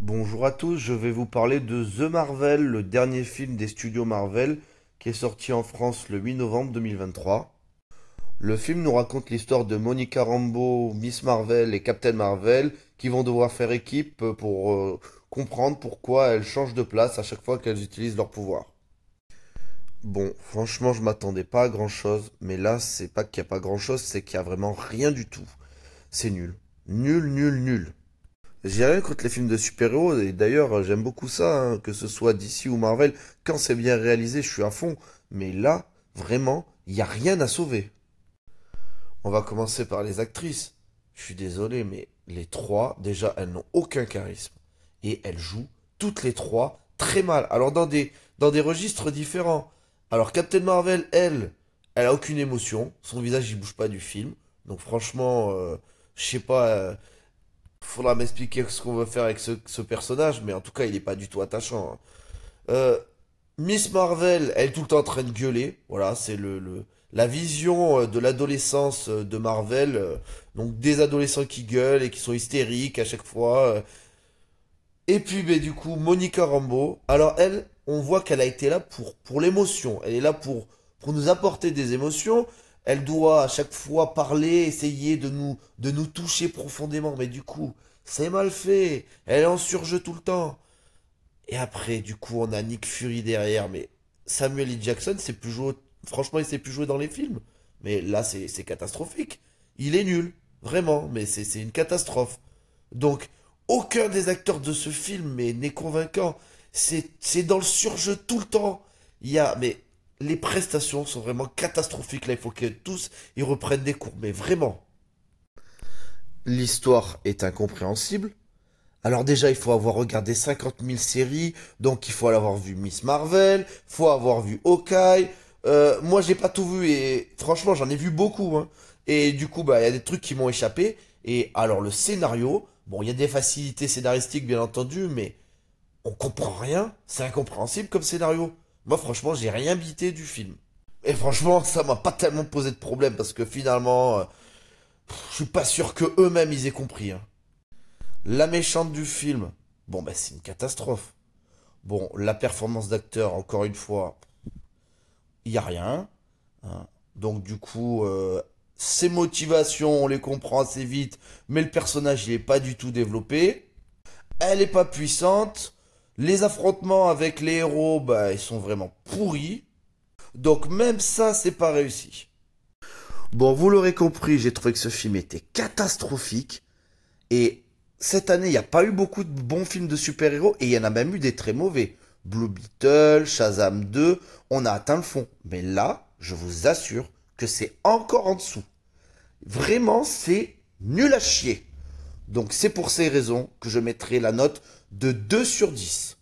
Bonjour à tous, je vais vous parler de The Marvel, le dernier film des studios Marvel, qui est sorti en France le 8 novembre 2023. Le film nous raconte l'histoire de Monica Rambeau, Miss Marvel et Captain Marvel, qui vont devoir faire équipe pour comprendre pourquoi elles changent de place à chaque fois qu'elles utilisent leur pouvoir. Bon, franchement, je m'attendais pas à grand-chose, mais là, c'est pas qu'il y a pas grand-chose, c'est qu'il y a vraiment rien du tout. C'est nul. Nul, nul, nul. J'ai rien contre les films de super-héros, et d'ailleurs j'aime beaucoup ça, hein, que ce soit DC ou Marvel, quand c'est bien réalisé, je suis à fond. Mais là, vraiment, il n'y a rien à sauver. On va commencer par les actrices. Je suis désolé, mais les trois, déjà, elles n'ont aucun charisme. Et elles jouent, toutes les trois, très mal. Alors dans des registres différents. Alors Captain Marvel, elle a aucune émotion. Son visage, il bouge pas du film. Donc franchement, je sais pas, faudra m'expliquer ce qu'on veut faire avec ce personnage, mais en tout cas, il est pas du tout attachant, hein. Euh, Miss Marvel, elle est tout le temps en train de gueuler. Voilà, c'est la vision de l'adolescence de Marvel. Donc des adolescents qui gueulent et qui sont hystériques à chaque fois. Et puis, ben, du coup, Monica Rambeau. Alors elle, on voit qu'elle a été là pour l'émotion. Elle est là pour nous apporter des émotions. Elle doit à chaque fois parler, essayer de nous toucher profondément. Mais du coup, c'est mal fait. Elle est en surjeu tout le temps. Et après, du coup, on a Nick Fury derrière. Mais Samuel L. Jackson, c'est plus joué. Franchement, il sait plus jouer dans les films. Mais là, c'est catastrophique. Il est nul. Vraiment. Mais c'est une catastrophe. Donc, aucun des acteurs de ce film n'est convaincant. C'est dans le surjeu tout le temps. Mais les prestations sont vraiment catastrophiques. Là, il faut que tous ils reprennent des cours. Mais vraiment. L'histoire est incompréhensible. Alors déjà, il faut avoir regardé 50 000 séries, donc il faut avoir vu Miss Marvel, faut avoir vu Hawkeye. Moi, j'ai pas tout vu et franchement, j'en ai vu beaucoup, hein. Et du coup, bah, il y a des trucs qui m'ont échappé. Et alors, le scénario, bon, il y a des facilités scénaristiques, bien entendu, mais on comprend rien. C'est incompréhensible comme scénario. Moi, franchement, j'ai rien bité du film. Et franchement, ça m'a pas tellement posé de problème parce que finalement, je suis pas sûr que eux-mêmes ils aient compris, hein. La méchante du film, bon, bah, c'est une catastrophe. Bon, la performance d'acteur, encore une fois, il n'y a rien, hein. Donc, du coup, ses motivations, on les comprend assez vite, mais le personnage, il n'est pas du tout développé. Elle n'est pas puissante. Les affrontements avec les héros, bah, ils sont vraiment pourris. Donc, même ça, c'est pas réussi. Bon, vous l'aurez compris, j'ai trouvé que ce film était catastrophique. Et cette année, il n'y a pas eu beaucoup de bons films de super-héros et il y en a même eu des très mauvais. Blue Beetle, Shazam 2, on a atteint le fond. Mais là, je vous assure que c'est encore en dessous. Vraiment, c'est nul à chier. Donc c'est pour ces raisons que je mettrai la note de 2 sur 10.